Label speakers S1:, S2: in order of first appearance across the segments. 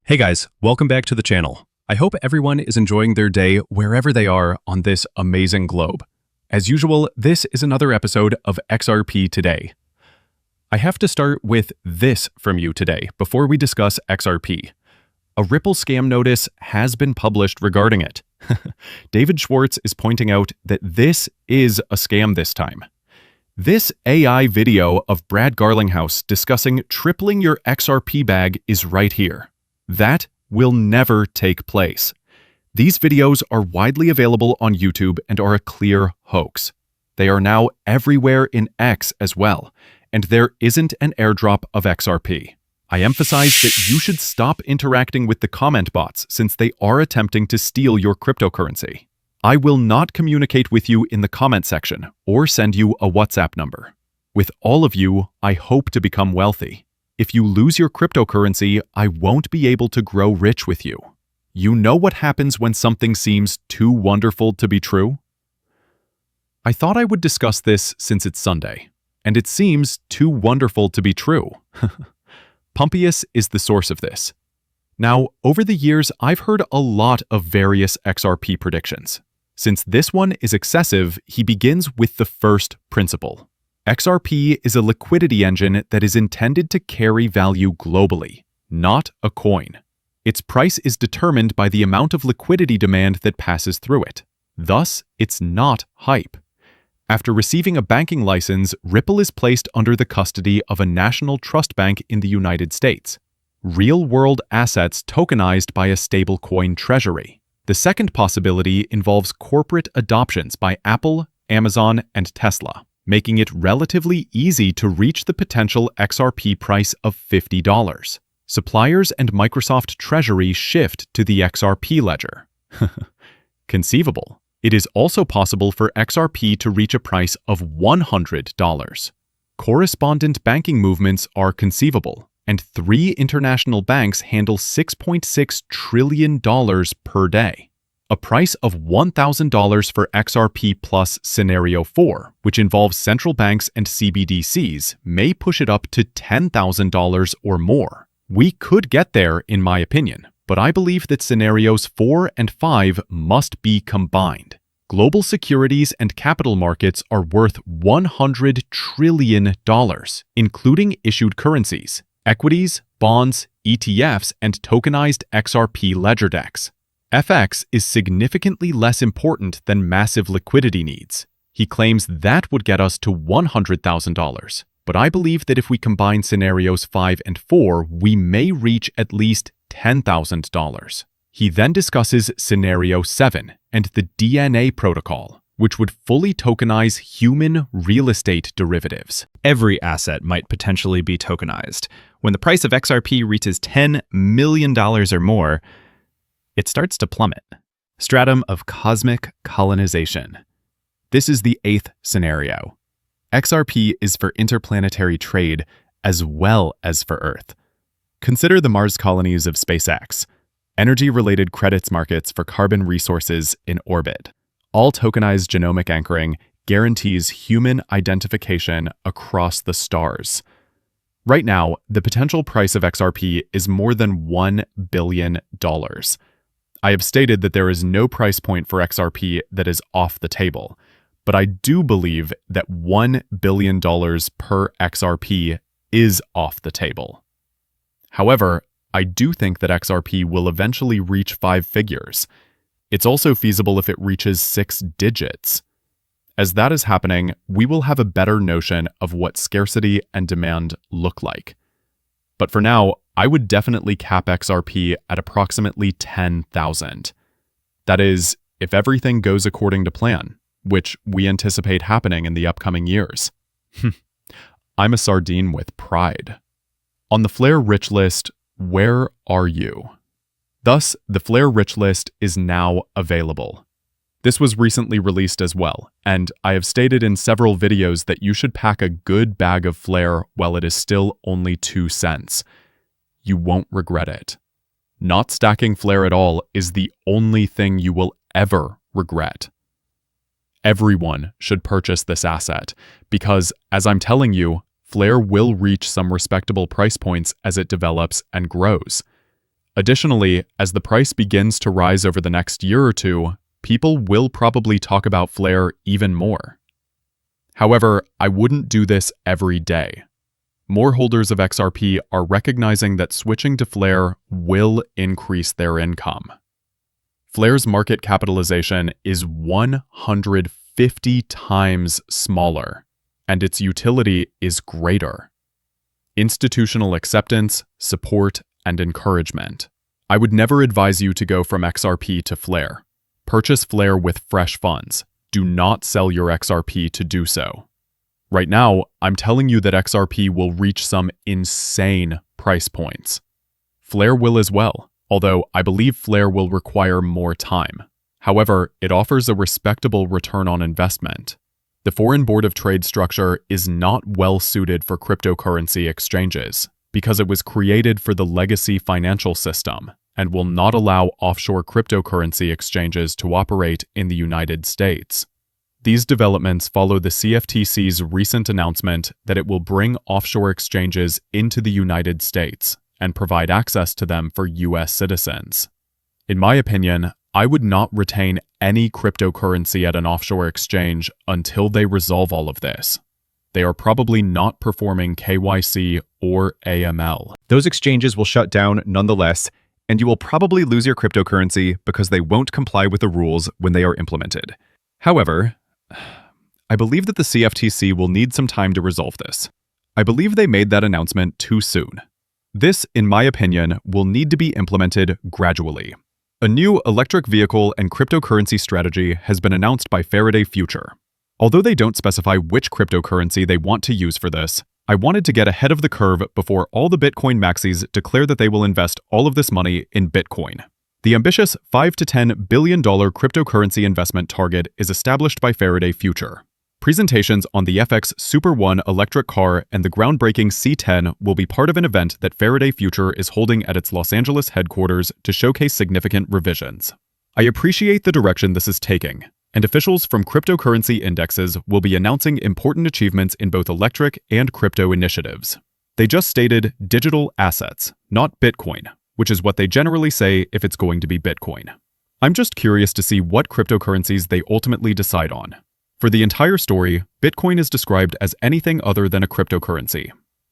S1: Hey guys, welcome back to the channel. I hope everyone is enjoying their day wherever they are on this amazing globe. As usual, this is another episode of XRP Today. I have to start with this from you today before we discuss XRP. A Ripple scam notice has been published regarding it. David Schwartz is pointing out that this is a scam this time. This AI video of Brad Garlinghouse discussing tripling your XRP bag is right here. That will never take place. These videos are widely available on YouTube and are a clear hoax. They are now everywhere in X as well, and there isn't an airdrop of XRP. I emphasize that you should stop interacting with the comment bots since they are attempting to steal your cryptocurrency. I will not communicate with you in the comment section or send you a WhatsApp number. With all of you, I hope to become wealthy. If you lose your cryptocurrency, I won't be able to grow rich with you. You know what happens when something seems too wonderful to be true? I thought I would discuss this since it's Sunday, and it seems too wonderful to be true. Pompeius is the source of this. Now, over the years, I've heard a lot of various XRP predictions. Since this one is excessive, he begins with the first principle. XRP is a liquidity engine that is intended to carry value globally, not a coin. Its price is determined by the amount of liquidity demand that passes through it. Thus, it's not hype. After receiving a banking license, Ripple is placed under the custody of a national trust bank in the United States. Real-world assets tokenized by a stablecoin treasury. The second possibility involves corporate adoptions by Apple, Amazon, and Tesla, making it relatively easy to reach the potential XRP price of $50. Suppliers and Microsoft Treasury shift to the XRP ledger. Conceivable. It is also possible for XRP to reach a price of $100. Correspondent banking movements are conceivable, and 3 international banks handle $6.6 trillion per day. A price of $1,000 for XRP plus Scenario 4, which involves central banks and CBDCs, may push it up to $10,000 or more. We could get there, in my opinion, but I believe that Scenarios 4 and 5 must be combined. Global securities and capital markets are worth $100 trillion, including issued currencies, equities, bonds, ETFs, and tokenized XRP ledger decks. FX is significantly less important than massive liquidity needs. He claims that would get us to $100,000, but I believe that if we combine Scenarios 5 and 4, we may reach at least $10,000. He then discusses Scenario 7 and the DNA protocol, which would fully tokenize human real estate derivatives.
S2: Every asset might potentially be tokenized. When the price of XRP reaches $10 million or more, it starts to plummet. Stratum of cosmic colonization. This is the 8th scenario. XRP is for interplanetary trade as well as for Earth. Consider the Mars colonies of SpaceX, energy-related credits markets for carbon resources in orbit. All tokenized genomic anchoring guarantees human identification across the stars. Right now, the potential price of XRP is more than $1 billion. I have stated that there is no price point for XRP that is off the table, but I do believe that $1 billion per XRP is off the table. However, I do think that XRP will eventually reach 5 figures. It's also feasible if it reaches 6 digits. As that is happening, we will have a better notion of what scarcity and demand look like. But for now, I would definitely cap XRP at approximately 10,000. That is, if everything goes according to plan, which we anticipate happening in the upcoming years. I'm a sardine with pride. On the Flare Rich List, where are you? Thus, the Flare Rich List is now available. This was recently released as well, and I have stated in several videos that you should pack a good bag of Flare while it is still only 2 cents. You won't regret it. Not stacking Flare at all is the only thing you will ever regret. Everyone should purchase this asset because, as I'm telling you, Flare will reach some respectable price points as it develops and grows.
S1: Additionally, as the price begins to rise over the next year or two, people will probably talk about Flare even more. However, I wouldn't do this every day. More holders of XRP are recognizing that switching to Flare will increase their income. Flare's market capitalization is 150 times smaller, and its utility is greater. Institutional acceptance, support, and encouragement. I would never advise you to go from XRP to Flare. Purchase Flare with fresh funds. Do not sell your XRP to do so. Right now, I'm telling you that XRP will reach some insane price points. Flare will as well, although I believe Flare will require more time. However, it offers a respectable return on investment. The foreign board of trade structure is not well suited for cryptocurrency exchanges because it was created for the legacy financial system and will not allow offshore cryptocurrency exchanges to operate in the United States. These developments follow the CFTC's recent announcement that it will bring offshore exchanges into the United States and provide access to them for US citizens. In my opinion, I would not retain any cryptocurrency at an offshore exchange until they resolve all of this. They are probably not performing KYC or AML.
S3: Those exchanges will shut down nonetheless, and you will probably lose your cryptocurrency because they won't comply with the rules when they are implemented. However, I believe that the CFTC will need some time to resolve this. I believe they made that announcement too soon. This, in my opinion, will need to be implemented gradually. A new electric vehicle and cryptocurrency strategy has been announced by Faraday Future. Although they don't specify which cryptocurrency they want to use for this, I wanted to get ahead of the curve before all the Bitcoin maxis declare that they will invest all of this money in Bitcoin. The ambitious $5 to $10 billion cryptocurrency investment target is established by Faraday Future. Presentations on the FX Super One electric car and the groundbreaking C10 will be part of an event that Faraday Future is holding at its Los Angeles headquarters to showcase significant revisions. I appreciate the direction this is taking, and officials from cryptocurrency indexes will be announcing important achievements in both electric and crypto initiatives. They just stated digital assets, not Bitcoin, which is what they generally say if it's going to be Bitcoin. I'm just curious to see what cryptocurrencies they ultimately decide on. For the entire story, Bitcoin is described as anything other than a cryptocurrency.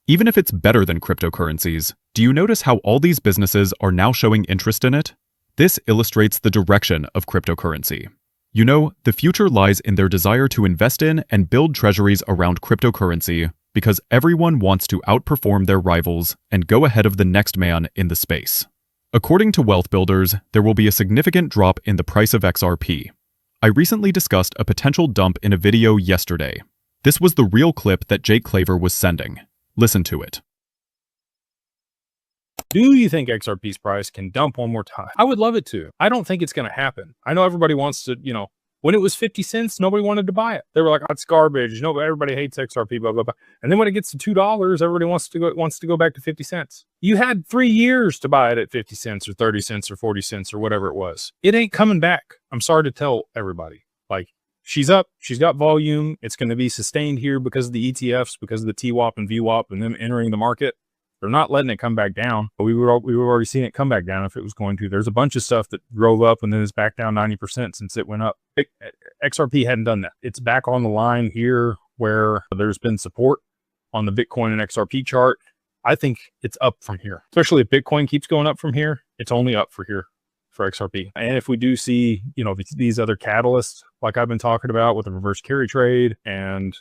S3: Even if it's better than cryptocurrencies, do you notice how all these businesses are now showing interest in it? This illustrates the direction of cryptocurrency. You know, the future lies in their desire to invest in and build treasuries around cryptocurrency because everyone wants to outperform their rivals and go ahead of the next man in the space. According to wealth builders, there will be a significant drop in the price of XRP. I recently discussed a potential dump in a video yesterday. This was the real clip that Jake Claver was sending. Listen to it.
S4: Do you think XRP's price can dump one more time? I would love it to. I don't think it's going to happen. I know everybody wants to, when it was 50 cents, nobody wanted to buy it. They were like, oh, it's garbage. Everybody hates XRP, blah, blah, blah. And then when it gets to $2, everybody wants to go back to 50 cents. You had 3 years to buy it at 50 cents or 30 cents or 40 cents or whatever it was. It ain't coming back. I'm sorry to tell everybody. Like, she's up. She's got volume. It's going to be sustained here because of the ETFs, because of the TWAP and VWAP and them entering the market. They're not letting it come back down, but we were already seeing it come back down if it was going to. There's a bunch of stuff that drove up and then it's back down 90% since it went up. XRP hadn't done that. It's back on the line here where there's been support on the Bitcoin and XRP chart. I think it's up from here, especially if Bitcoin keeps going up from here. It's only up for here for XRP. And if we do see, these other catalysts, like I've been talking about with the reverse carry trade and,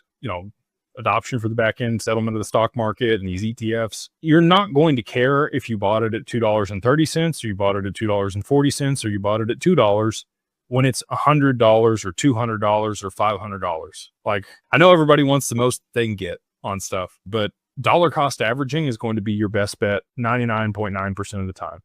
S4: adoption for the back end settlement of the stock market and these ETFs, you're not going to care if you bought it at $2.30 or you bought it at $2.40 or you bought it at $2 when it's $100 or $200 or $500. Like, I know everybody wants the most they can get on stuff, but dollar cost averaging is going to be your best bet 99.9% of the time.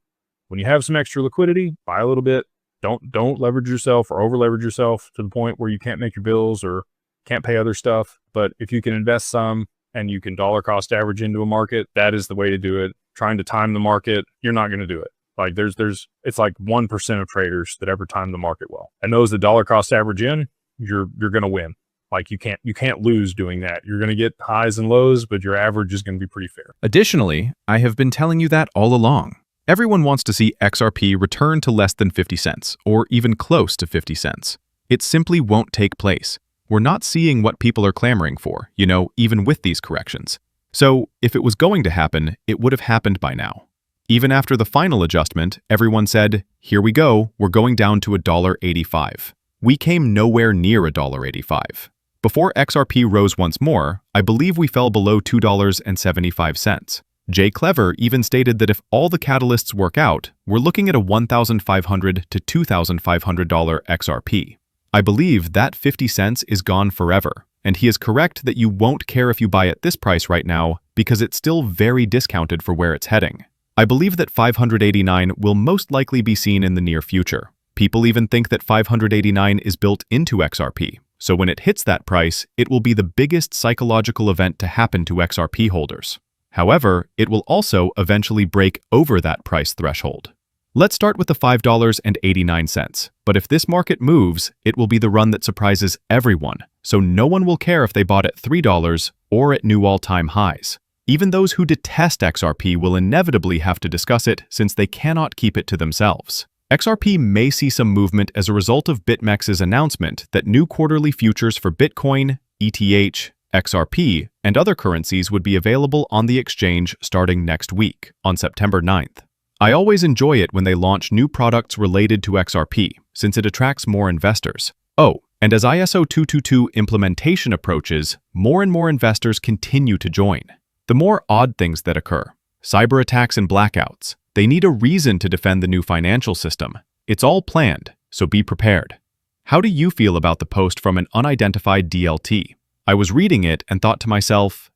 S4: When you have some extra liquidity, buy a little bit. Don't leverage yourself or over leverage yourself to the point where you can't make your bills or can't pay other stuff. But if you can invest some and you can dollar cost average into a market, that is the way to do it. Trying to time the market, you're not going to do it. Like it's like 1% of traders that ever time the market well. And those that dollar cost average in, you're going to win. Like you can't lose doing that. You're going to get highs and lows, but your average is going to be pretty fair.
S3: Additionally, I have been telling you that all along. Everyone wants to see XRP return to less than 50 cents, or even close to 50 cents. It simply won't take place. We're not seeing what people are clamoring for, even with these corrections. So, if it was going to happen, it would have happened by now. Even after the final adjustment, everyone said, here we go, we're going down to $1.85. We came nowhere near $1.85. Before XRP rose once more, I believe we fell below $2.75. Jay Clever even stated that if all the catalysts work out, we're looking at a $1,500 to $2,500 XRP. I believe that 50 cents is gone forever, and he is correct that you won't care if you buy at this price right now because it's still very discounted for where it's heading. I believe that 589 will most likely be seen in the near future. People even think that 589 is built into XRP, so when it hits that price, it will be the biggest psychological event to happen to XRP holders. However, it will also eventually break over that price threshold. Let's start with the $5.89, but if this market moves, it will be the run that surprises everyone, so no one will care if they bought at $3 or at new all-time highs. Even those who detest XRP will inevitably have to discuss it since they cannot keep it to themselves. XRP may see some movement as a result of BitMEX's announcement that new quarterly futures for Bitcoin, ETH, XRP, and other currencies would be available on the exchange starting next week, on September 9th. I always enjoy it when they launch new products related to XRP, since it attracts more investors. Oh, and as ISO 222 implementation approaches, more and more investors continue to join. The more odd things that occur, cyber attacks and blackouts, they need a reason to defend the new financial system. It's all planned, so be prepared. How do you feel about the post from an unidentified DLT? I was reading it and thought to myself,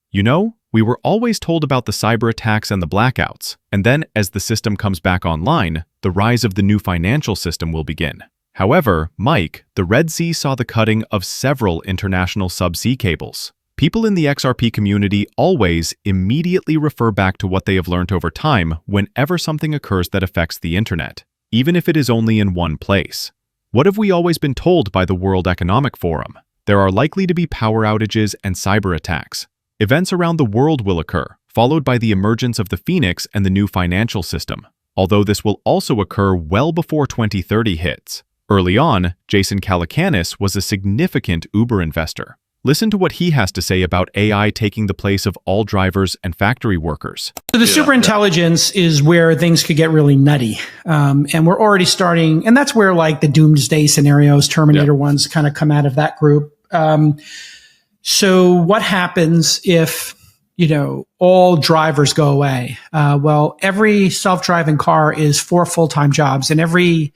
S3: we were always told about the cyber attacks and the blackouts, and then as the system comes back online, the rise of the new financial system will begin. However, Mike, the Red Sea saw the cutting of several international subsea cables. People in the XRP community always immediately refer back to what they have learned over time whenever something occurs that affects the internet, even if it is only in one place. What have we always been told by the World Economic Forum? There are likely to be power outages and cyber attacks. Events around the world will occur, followed by the emergence of the Phoenix and the new financial system, although this will also occur well before 2030 hits. Early on, Jason Calacanis was a significant Uber investor. Listen to what he has to say about AI taking the place of all drivers and factory workers.
S5: So the superintelligence is where things could get really nutty. And we're already starting, and that's where like the doomsday scenarios, Terminator ones kind of come out of that group. So what happens if, all drivers go away? Well, every self-driving car is 4 full-time jobs, and every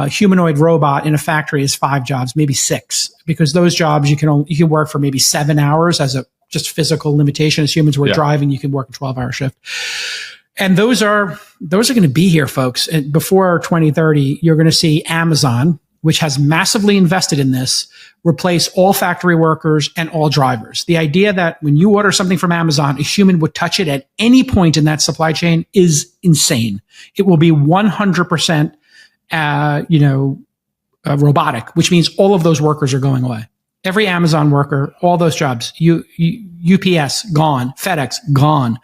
S5: humanoid robot in a factory is 5 jobs, maybe 6, because those jobs you can work for maybe 7 hours as a just physical limitation. As humans were driving, you can work a 12-hour shift. And those are going to be here, folks. And before 2030, you're going to see Amazon, which has massively invested in this, replace all factory workers and all drivers. The idea that when you order something from Amazon, a human would touch it at any point in that supply chain is insane. It will be 100%, robotic, which means all of those workers are going away. Every Amazon worker, all those jobs, UPS, gone, FedEx, gone.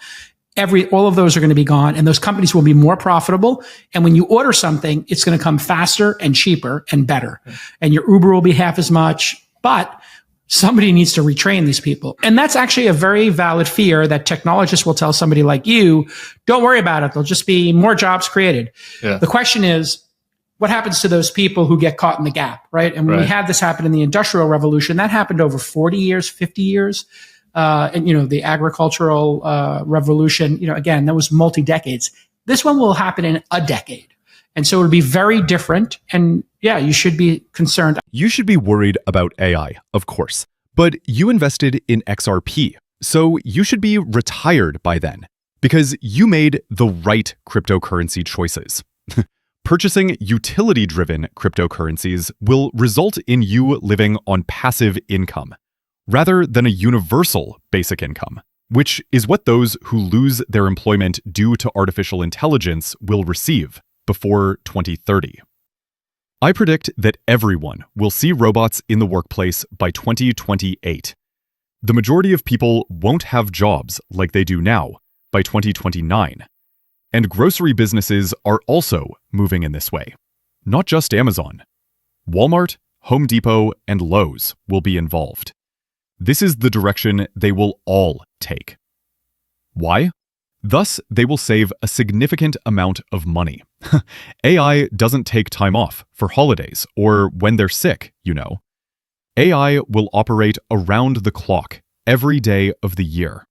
S5: All of those are going to be gone, and those companies will be more profitable. And when you order something, it's going to come faster and cheaper and better. And your Uber will be half as much, but somebody needs to retrain these people. And that's actually a very valid fear that technologists will tell somebody like you, don't worry about it. There'll just be more jobs created. Yeah. The question is, what happens to those people who get caught in the gap, right? And when we had this happen in the Industrial Revolution, that happened over 40 years, 50 years. And, the agricultural revolution, again, that was multi-decades. This one will happen in a decade. And so it'll be very different. And you should be concerned.
S3: You should be worried about AI, of course. But you invested in XRP, so you should be retired by then, because you made the right cryptocurrency choices. Purchasing utility-driven cryptocurrencies will result in you living on passive income, rather than a universal basic income, which is what those who lose their employment due to artificial intelligence will receive before 2030. I predict that everyone will see robots in the workplace by 2028. The majority of people won't have jobs like they do now by 2029. And grocery businesses are also moving in this way. Not just Amazon. Walmart, Home Depot, and Lowe's will be involved. This is the direction they will all take. Why? Thus, they will save a significant amount of money. AI doesn't take time off for holidays or when they're sick, you know. AI will operate around the clock every day of the year.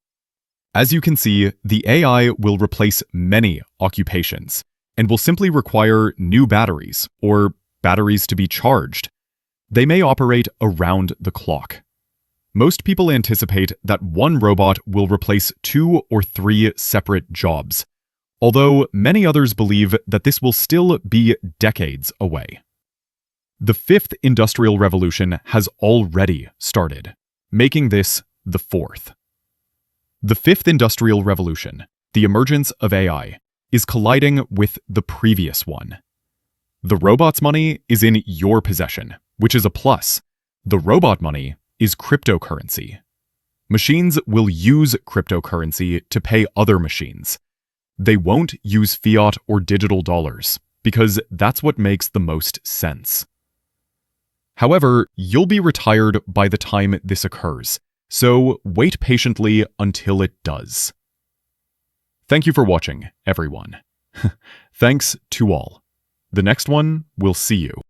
S3: As you can see, the AI will replace many occupations and will simply require new batteries or batteries to be charged. They may operate around the clock. Most people anticipate that one robot will replace 2 or 3 separate jobs, although many others believe that this will still be decades away. The 5th Industrial Revolution has already started, making this the 4th. The 5th Industrial Revolution, the emergence of AI, is colliding with the previous one. The robot's money is in your possession, which is a plus. The robot money is cryptocurrency. Machines will use cryptocurrency to pay other machines. They won't use fiat or digital dollars, because that's what makes the most sense. However, you'll be retired by the time this occurs, so wait patiently until it does. Thank you for watching, everyone. Thanks to all. The next one will see you.